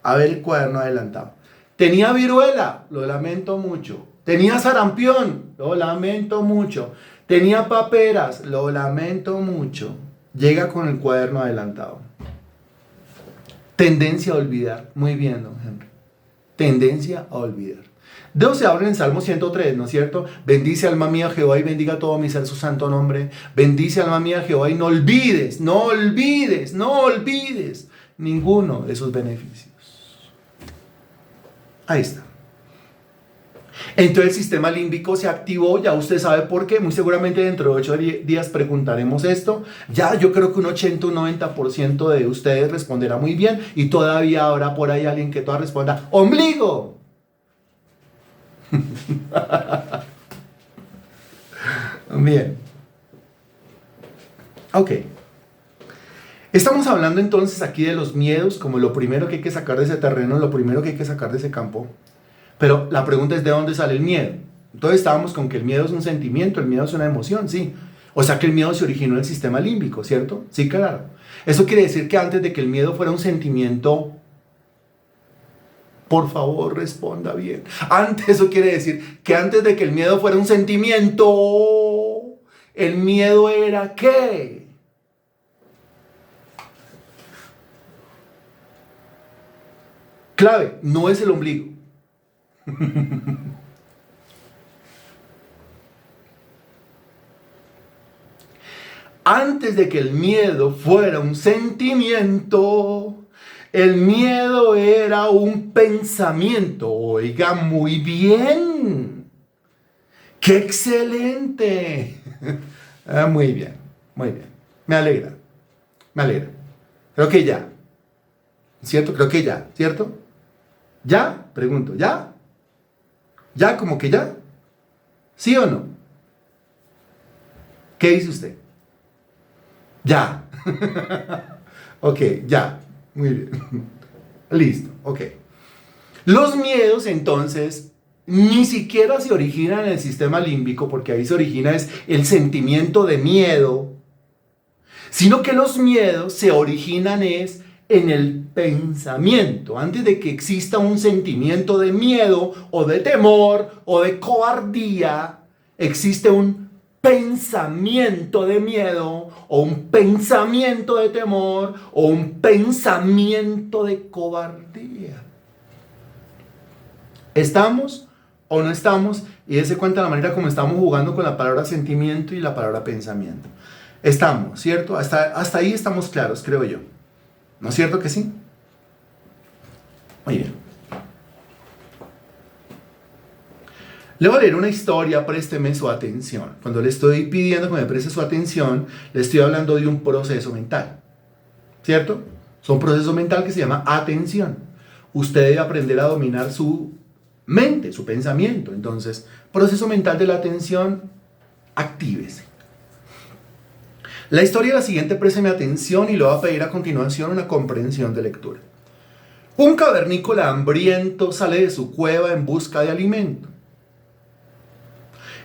Speaker 1: a ver el cuaderno adelantado. ¿Tenía viruela? Lo lamento mucho. ¿Tenía sarampión? Lo lamento mucho. ¿Tenía paperas? Lo lamento mucho. Llega con el cuaderno adelantado. Tendencia a olvidar. Muy bien, don Henry. Tendencia a olvidar. De eso se habla en Salmo 103, ¿no es cierto? Bendice alma mía Jehová y bendiga todo mi ser su santo nombre. Bendice alma mía Jehová y no olvides, no olvides, no olvides ninguno de sus beneficios. Ahí está. Entonces el sistema límbico se activó, ya usted sabe por qué, muy seguramente dentro de 8 días preguntaremos esto. Ya yo creo que un 80 o 90% de ustedes responderá muy bien y todavía habrá por ahí alguien que todavía responda ¡ombligo! Bien. Ok. Estamos hablando entonces aquí de los miedos como lo primero que hay que sacar de ese terreno, lo primero que hay que sacar de ese campo. Pero la pregunta es ¿de dónde sale el miedo? Entonces estábamos con que el miedo es un sentimiento, el miedo es una emoción, sí. O sea que el miedo se originó en el sistema límbico, ¿cierto? Sí, claro. Eso quiere decir que antes de que el miedo fuera un sentimiento, por favor, responda bien. Eso quiere decir que antes de que el miedo fuera un sentimiento, el miedo era ¿qué? Clave, no es el ombligo. Antes de que el miedo fuera un sentimiento, el miedo era un pensamiento. Oiga, muy bien. ¡Qué excelente! Muy bien, muy bien. Me alegra, me alegra. Creo que ya. ¿Cierto? Creo que ya, ¿cierto? ¿Ya? Pregunto, ¿ya? ¿Ya? ¿Como que ya? ¿Sí o no? ¿Qué dice usted? Ya. Ok, ya. Muy bien. Listo, ok. Los miedos entonces ni siquiera se originan en el sistema límbico, porque ahí se origina es el sentimiento de miedo, sino que los miedos se originan es en el pensamiento. Antes de que exista un sentimiento de miedo o de temor o de cobardía, existe un pensamiento de miedo o un pensamiento de temor o un pensamiento de cobardía. ¿Estamos o no estamos? Y dése cuenta de la manera como estamos jugando con la palabra sentimiento y la palabra pensamiento. Estamos, ¿cierto? Hasta ahí estamos claros, creo yo. ¿No es cierto que sí? Muy bien. Le voy a leer una historia, présteme su atención. Cuando le estoy pidiendo que me preste su atención, le estoy hablando de un proceso mental, ¿cierto? Es un proceso mental que se llama atención. Usted debe aprender a dominar su mente, su pensamiento. Entonces, proceso mental de la atención, actívese. La historia es la siguiente, présteme atención y le voy a pedir a continuación una comprensión de lectura. Un cavernícola hambriento sale de su cueva en busca de alimento.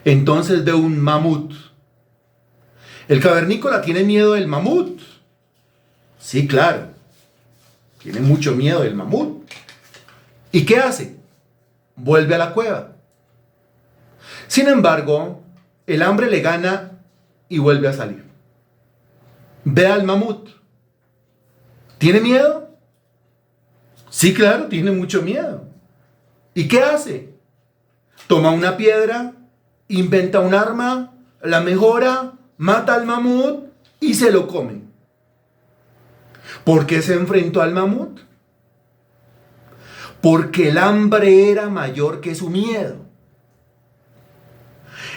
Speaker 1: Entonces ve un mamut. El cavernícola tiene miedo del mamut. Sí, claro. Tiene mucho miedo del mamut. ¿Y qué hace? Vuelve a la cueva. Sin embargo, el hambre le gana y vuelve a salir. Ve al mamut. ¿Tiene miedo? Sí, claro, tiene mucho miedo. ¿Y qué hace? Toma una piedra, inventa un arma, la mejora, mata al mamut y se lo come. ¿Por qué se enfrentó al mamut? Porque el hambre era mayor que su miedo.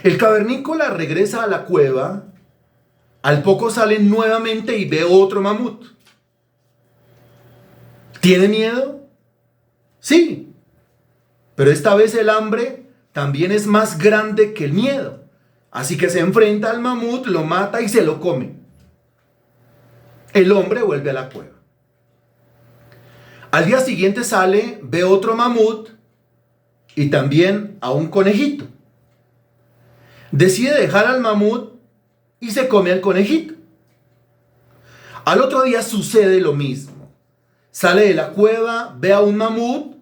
Speaker 1: El cavernícola regresa a la cueva, al poco sale nuevamente y ve otro mamut. ¿Tiene miedo? Sí, pero esta vez el hambre también es más grande que el miedo. Así que se enfrenta al mamut, lo mata y se lo come. El hombre vuelve a la cueva. Al día siguiente sale, ve otro mamut y también a un conejito. Decide dejar al mamut y se come al conejito. Al otro día sucede lo mismo. Sale de la cueva, ve a un mamut,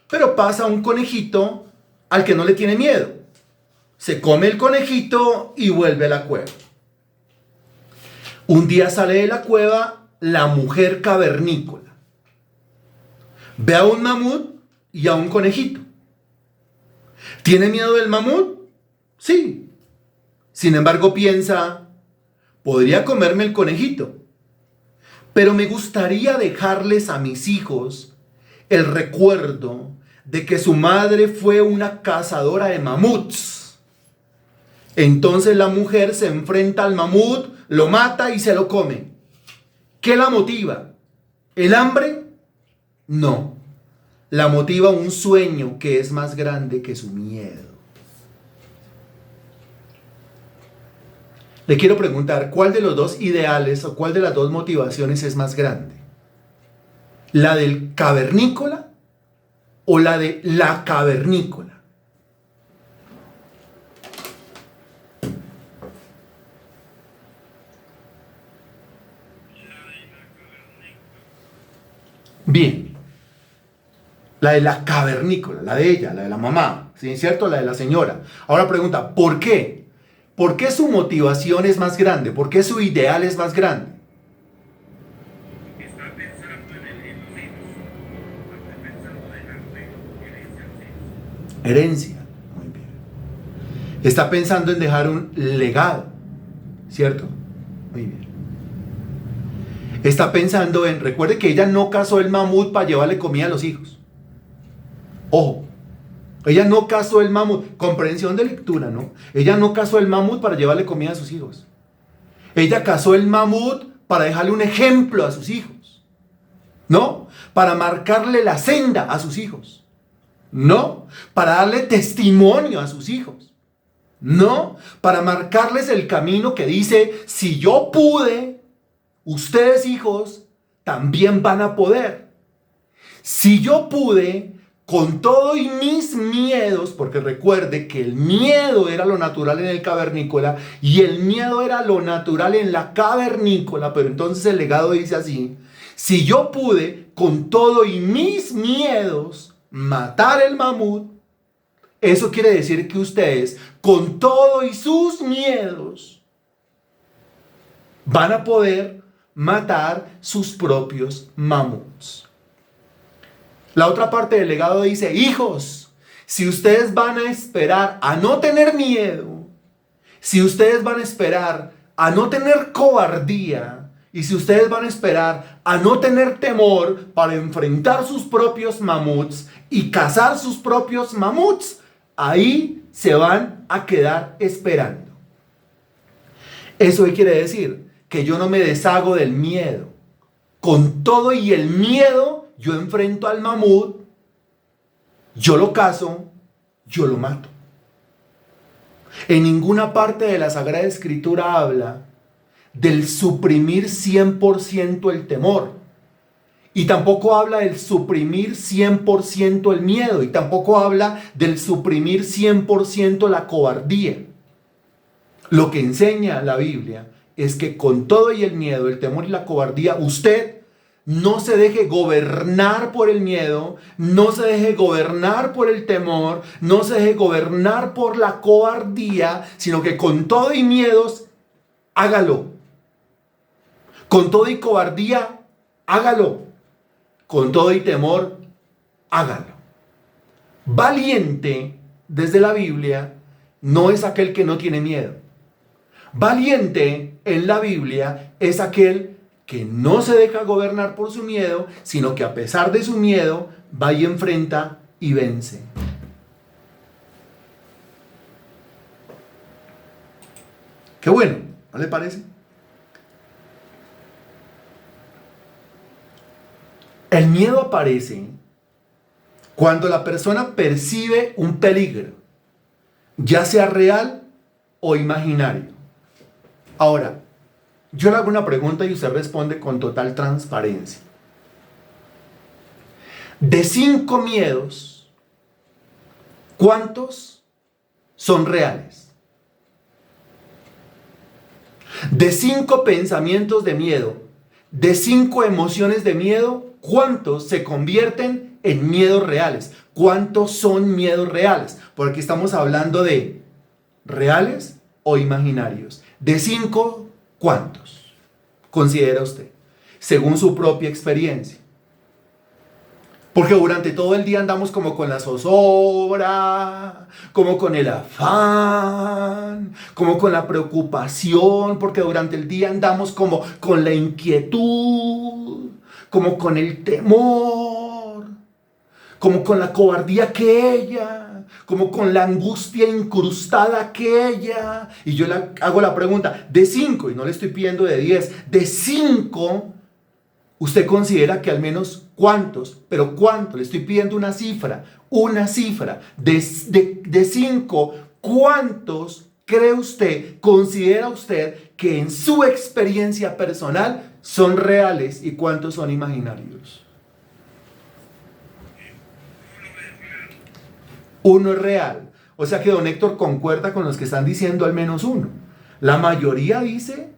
Speaker 1: pero pasa a un conejito al que no le tiene miedo. Se come el conejito y vuelve a la cueva. Un día sale de la cueva la mujer cavernícola. Ve a un mamut y a un conejito. ¿Tiene miedo del mamut? Sí. Sin embargo, piensa, podría comerme el conejito, pero me gustaría dejarles a mis hijos el recuerdo de que su madre fue una cazadora de mamuts. Entonces la mujer se enfrenta al mamut, lo mata y se lo come. ¿Qué la motiva? ¿El hambre? No. La motiva un sueño que es más grande que su miedo. Le quiero preguntar, ¿cuál de los dos ideales o cuál de las dos motivaciones es más grande? ¿La del cavernícola o la de la cavernícola? Bien, la de la cavernícola, la de ella, la de la mamá, ¿sí? ¿Cierto? La de la señora. Ahora pregunta, ¿por qué? ¿Por qué su motivación es más grande? ¿Por qué su ideal es más grande?
Speaker 2: Está pensando en los hijos. Está pensando dejarle herencia a los hijos.
Speaker 1: Herencia, muy bien. Está pensando en dejar un legado, ¿cierto? Muy bien. Está pensando en, recuerde que ella no cazó el mamut para llevarle comida a los hijos. Ojo, ella no cazó el mamut, comprensión de lectura, ¿no? Ella no cazó el mamut para llevarle comida a sus hijos. Ella cazó el mamut para dejarle un ejemplo a sus hijos, ¿no? Para marcarle la senda a sus hijos, ¿no? Para darle testimonio a sus hijos, ¿no? Para marcarles el camino que dice, si yo pude, ustedes hijos también van a poder. Si yo pude, con todo y mis miedos, porque recuerde que el miedo era lo natural en el cavernícola y el miedo era lo natural en la cavernícola, pero entonces el legado dice así, si yo pude, con todo y mis miedos, matar el mamut, eso quiere decir que ustedes, con todo y sus miedos, van a poder matar sus propios mamuts. La otra parte del legado dice, hijos, si ustedes van a esperar a no tener miedo, si ustedes van a esperar a no tener cobardía, y si ustedes van a esperar a no tener temor para enfrentar sus propios mamuts y cazar sus propios mamuts, ahí se van a quedar esperando. ¿Eso qué quiere decir? Que yo no me deshago del miedo. Con todo y el miedo, yo enfrento al mamut, yo lo cazo, yo lo mato. En ninguna parte de la Sagrada Escritura habla del suprimir 100% el temor. Y tampoco habla del suprimir 100% el miedo. Y tampoco habla del suprimir 100% la cobardía. Lo que enseña la Biblia es que con todo y el miedo, el temor y la cobardía, usted no se deje gobernar por el miedo, no se deje gobernar por el temor, no se deje gobernar por la cobardía, sino que con todo y miedos, hágalo. Con todo y cobardía, hágalo. Con todo y temor, hágalo. Valiente, desde la Biblia, no es aquel que no tiene miedo. Valiente en la Biblia es aquel que no se deja gobernar por su miedo, sino que a pesar de su miedo, va y enfrenta y vence. Qué bueno, ¿no le parece? El miedo aparece cuando la persona percibe un peligro, ya sea real o imaginario. Ahora, yo le hago una pregunta y usted responde con total transparencia. De 5 miedos, ¿cuántos son reales? De 5 pensamientos de miedo, de 5 emociones de miedo, ¿cuántos se convierten en miedos reales? ¿Cuántos son miedos reales? Porque aquí estamos hablando de reales o imaginarios. De 5, ¿cuántos considera usted? Según su propia experiencia. Porque durante todo el día andamos como con la zozobra, como con el afán, como con la preocupación, porque durante el día andamos como con la inquietud, como con el temor, como con la cobardía aquella, como con la angustia incrustada aquella. Y yo le hago la pregunta, de 5, y no le estoy pidiendo de 10, de 5, ¿usted considera que al menos cuántos? Pero ¿cuánto? Le estoy pidiendo una cifra. De 5, ¿cuántos cree usted, considera usted que en su experiencia personal son reales y cuántos son imaginarios? Uno es real. O sea que don Héctor concuerda con los que están diciendo al menos uno. La mayoría dice,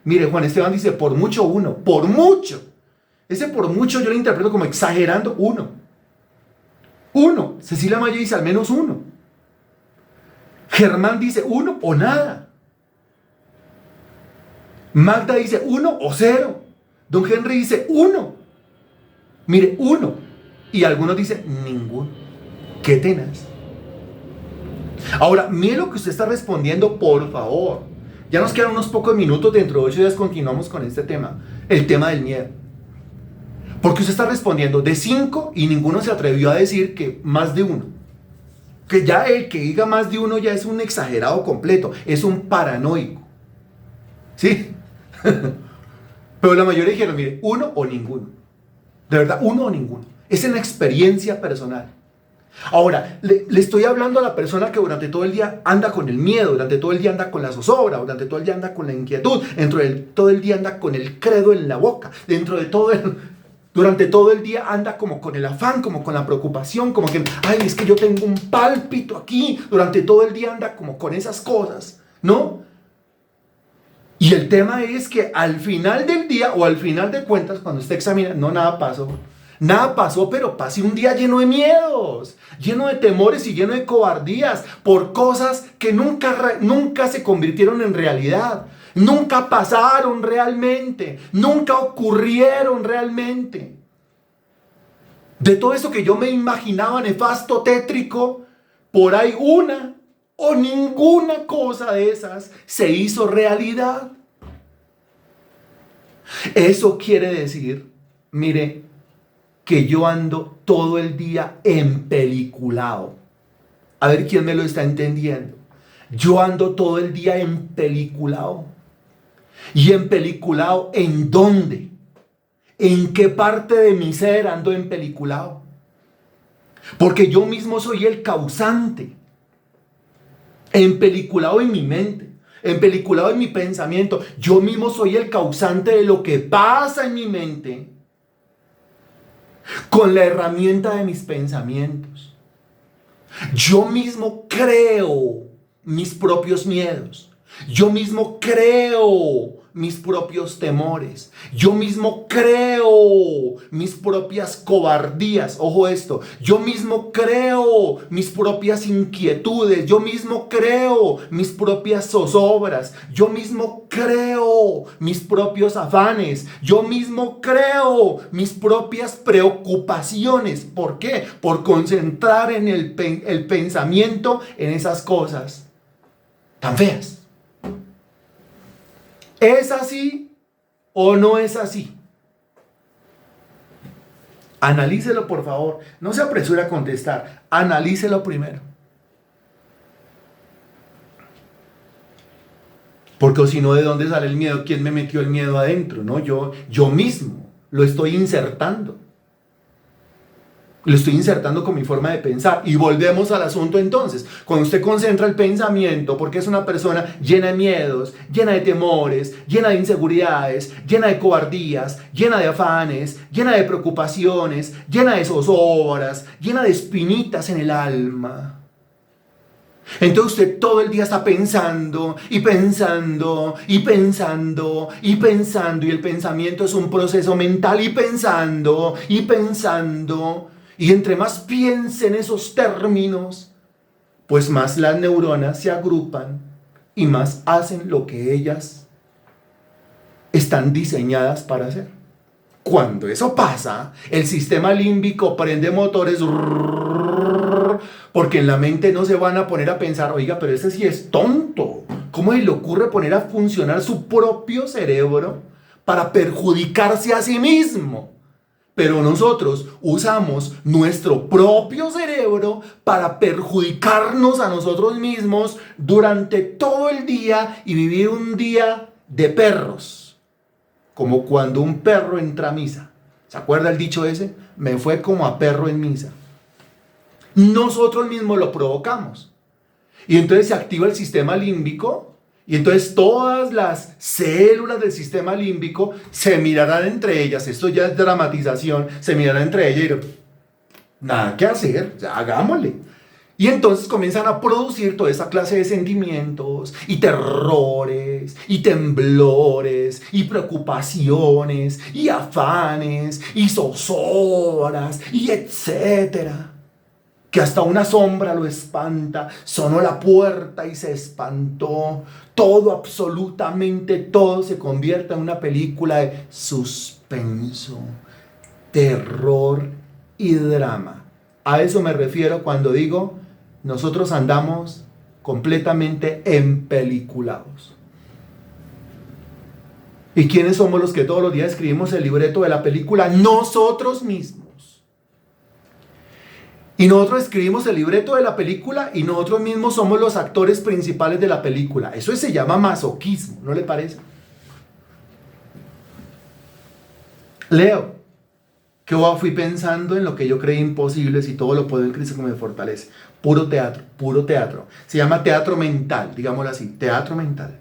Speaker 1: mire, Juan Esteban dice, por mucho uno, por mucho. Ese por mucho yo lo interpreto como exagerando uno. Uno. Cecilia Maya dice al menos uno. Germán dice uno o nada. Magda dice 1 o 0. Don Henry dice 1. Mire, 1. Y algunos dicen ninguno. Qué tenaz. Ahora, mire lo que usted está respondiendo, por favor. Ya nos quedan unos pocos minutos, dentro de 8 días continuamos con este tema. El tema del miedo. Porque usted está respondiendo de 5 y ninguno se atrevió a decir que más de 1. Que ya el que diga más de 1 ya es un exagerado completo, es un paranoico. ¿Sí? Pero la mayoría dijeron, mire, 1 o ninguno. De verdad, 1 o ninguno. Es una experiencia personal. Ahora, le estoy hablando a la persona que durante todo el día anda con el miedo, durante todo el día anda con la zozobra, durante todo el día anda con la inquietud, todo el día anda con el credo en la boca, durante todo el día anda como con el afán, como con la preocupación, como que, ay, es que yo tengo un pálpito aquí, durante todo el día anda como con esas cosas, ¿no? Y el tema es que al final del día o al final de cuentas, cuando usted examina, no, nada pasó. Nada pasó, pero pasé un día lleno de miedos, lleno de temores y lleno de cobardías por cosas que nunca se convirtieron en realidad, nunca pasaron realmente, nunca ocurrieron realmente. De todo eso que yo me imaginaba nefasto, tétrico, por ahí una o ninguna cosa de esas se hizo realidad. Eso quiere decir, mire, que yo ando todo el día empeliculado. A ver quién me lo está entendiendo. Yo ando todo el día empeliculado. ¿Y empeliculado en dónde? ¿En qué parte de mi ser ando empeliculado? Porque yo mismo soy el causante. Empeliculado en mi mente, empeliculado en mi pensamiento. Yo mismo soy el causante de lo que pasa en mi mente con la herramienta de mis pensamientos. Yo mismo creo mis propios miedos. Yo mismo creo mis propios temores. Yo mismo creo mis propias cobardías. Ojo esto. Yo mismo creo mis propias inquietudes. Yo mismo creo mis propias zozobras. Yo mismo creo mis propios afanes. Yo mismo creo mis propias preocupaciones. ¿Por qué? Por concentrar en el pensamiento en esas cosas tan feas. ¿Es así o no es así? Analícelo, por favor. No se apresure a contestar. Analícelo primero. Porque si no, ¿de dónde sale el miedo? ¿Quién me metió el miedo adentro? ¿No? Yo mismo lo estoy insertando. Lo estoy insertando con mi forma de pensar. Y volvemos al asunto entonces. Cuando usted concentra el pensamiento, porque es una persona llena de miedos, llena de temores, llena de inseguridades, llena de cobardías, llena de afanes, llena de preocupaciones, llena de zozobras, llena de espinitas en el alma. Entonces usted todo el día está pensando y pensando y pensando y pensando. Y el pensamiento es un proceso mental y pensando y pensando. Y entre más piense en esos términos, pues más las neuronas se agrupan y más hacen lo que ellas están diseñadas para hacer. Cuando eso pasa, el sistema límbico prende motores, porque en la mente no se van a poner a pensar, oiga, pero este sí es tonto. ¿Cómo se le ocurre poner a funcionar su propio cerebro para perjudicarse a sí mismo? Pero nosotros usamos nuestro propio cerebro para perjudicarnos a nosotros mismos durante todo el día y vivir un día de perros. Como cuando un perro entra a misa. ¿Se acuerda el dicho ese? Me fue como a perro en misa. Nosotros mismos lo provocamos. Y entonces se activa el sistema límbico. Y entonces todas las células del sistema límbico se mirarán entre ellas. Esto ya es dramatización. Se mirarán entre ellas y dirán, nada que hacer, ya hagámosle. Y entonces comienzan a producir toda esa clase de sentimientos y terrores y temblores y preocupaciones y afanes y zozobras y etcétera. Que hasta una sombra lo espanta, sonó la puerta y se espantó. Todo, absolutamente todo se convierte en una película de suspenso, terror y drama. A eso me refiero cuando digo, nosotros andamos completamente empeliculados. ¿Y quiénes somos los que todos los días escribimos el libreto de la película? Nosotros mismos. Y nosotros escribimos el libreto de la película y nosotros mismos somos los actores principales de la película. Eso se llama masoquismo, ¿no le parece? Leo, que fui pensando en lo que yo creí imposible, si todo lo puedo en Cristo que me fortalece. Puro teatro, puro teatro. Se llama teatro mental, digámoslo así, teatro mental.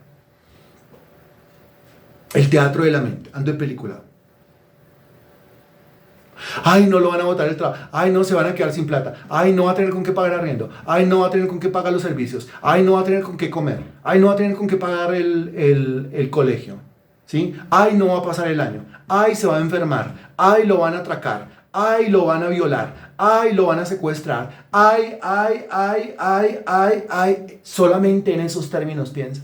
Speaker 1: El teatro de la mente, ando en película. Ay, no lo van a botar el trabajo. Ay, no, se van a quedar sin plata. Ay, no va a tener con qué pagar arriendo. Ay, no va a tener con qué pagar los servicios. Ay, no va a tener con qué comer. Ay, no va a tener con qué pagar el colegio. ¿Sí? Ay, no va a pasar el año. Ay, se va a enfermar. Ay, lo van a atracar. Ay, lo van a violar. Ay, lo van a secuestrar. Ay, ay, ay, ay, ay, ay. Solamente en esos términos piensa.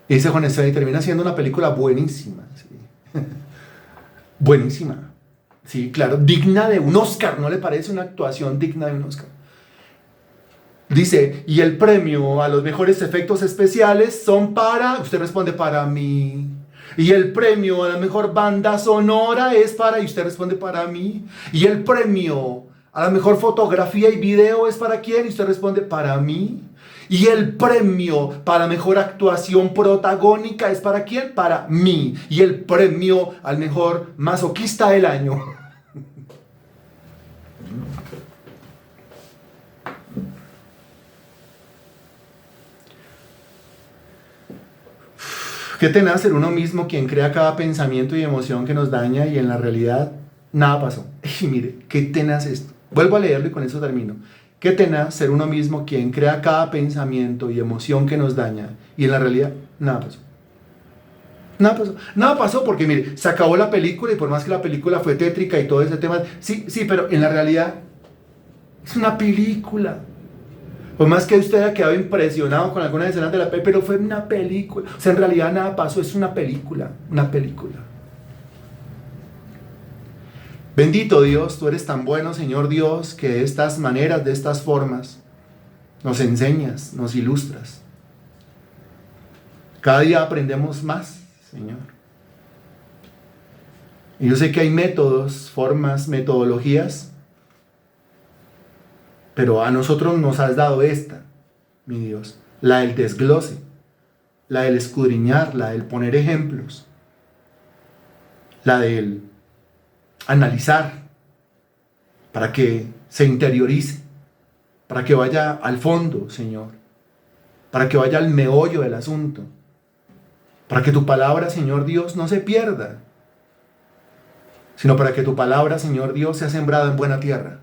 Speaker 1: Y dice Juan Esteban y termina siendo una película buenísima. ¿Sí? Buenísima. Sí, claro, digna de un Oscar. ¿No le parece una actuación digna de un Oscar? Dice, y el premio a los mejores efectos especiales son para, usted responde, para mí. Y el premio a la mejor banda sonora es para, y usted responde, para mí. Y el premio A la mejor fotografía y video es para quién, y usted responde, para mí. Y el premio para mejor actuación protagónica es para quién, para mí. Y el premio al mejor masoquista del año. Qué tenaz ser uno mismo quien crea cada pensamiento y emoción que nos daña y en la realidad nada pasó. Y mire, qué tenaz esto. Vuelvo a leerlo y con eso termino. Qué tenaz ser uno mismo quien crea cada pensamiento y emoción que nos daña y en la realidad nada pasó. Nada pasó. Nada pasó porque mire, se acabó la película y por más que la película fue tétrica y todo ese tema, sí, pero en la realidad es una película. Por más que usted haya quedado impresionado con algunas escenas de la película, pero fue una película. O sea, en realidad nada pasó, es una película, una película. Bendito Dios, tú eres tan bueno, Señor Dios, que de estas maneras, de estas formas, nos enseñas, nos ilustras. Cada día aprendemos más, Señor. Y yo sé que hay métodos, formas, metodologías, pero a nosotros nos has dado esta, mi Dios, la del desglose, la del escudriñar, la del poner ejemplos, la del analizar, para que se interiorice, para que vaya al fondo, Señor, para que vaya al meollo del asunto, para que tu palabra, Señor Dios, no se pierda, sino para que tu palabra, Señor Dios, sea sembrada en buena tierra.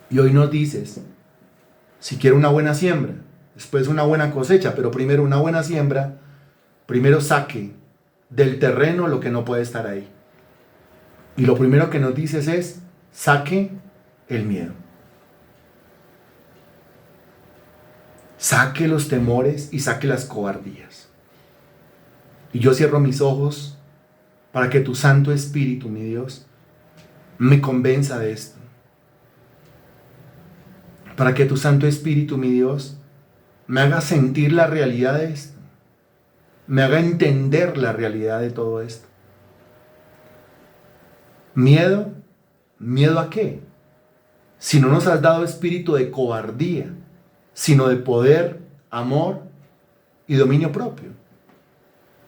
Speaker 1: Y hoy nos dices, si quiero una buena siembra, después una buena cosecha, pero primero una buena siembra, primero saque del terreno lo que no puede estar ahí. Y lo primero que nos dices es, saque el miedo. Saque los temores y saque las cobardías. Y yo cierro mis ojos para que tu Santo Espíritu, mi Dios, me convenza de esto. Para que tu Santo Espíritu, mi Dios, me haga sentir la realidad de esto. Me haga entender la realidad de todo esto. ¿Miedo? ¿Miedo a qué? Si no nos has dado espíritu de cobardía, sino de poder, amor y dominio propio.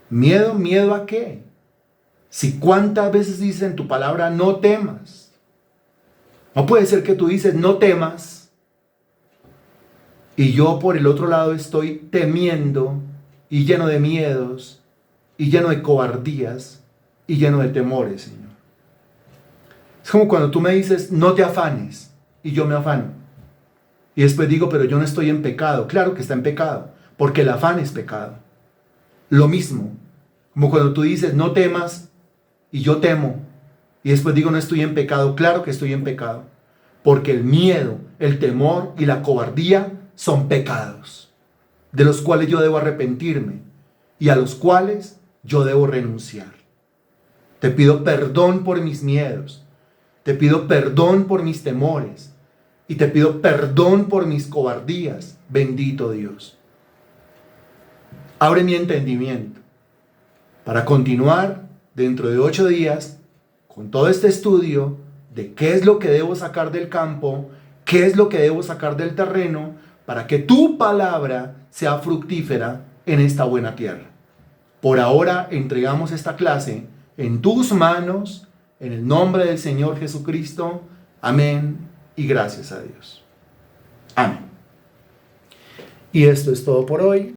Speaker 1: ¿Miedo? ¿Miedo a qué? Si cuántas veces dice en tu palabra, no temas. No puede ser que tú dices, no temas, y yo por el otro lado estoy temiendo y lleno de miedos y lleno de cobardías y lleno de temores, Señor. Es como cuando tú me dices, no te afanes, y yo me afano. Y después digo, pero yo no estoy en pecado. Claro que está en pecado, porque el afán es pecado. Lo mismo, como cuando tú dices, no temas, y yo temo. Y después digo, no estoy en pecado. Claro que estoy en pecado, porque el miedo, el temor y la cobardía son pecados, de los cuales yo debo arrepentirme y a los cuales yo debo renunciar. Te pido perdón por mis miedos. Te pido perdón por mis temores y te pido perdón por mis cobardías, bendito Dios. Abre mi entendimiento para continuar dentro de 8 días con todo este estudio de qué es lo que debo sacar del campo, qué es lo que debo sacar del terreno, para que tu palabra sea fructífera en esta buena tierra. Por ahora entregamos esta clase en tus manos, en el nombre del Señor Jesucristo. Amén y gracias a Dios. Amén. Y esto es todo por hoy.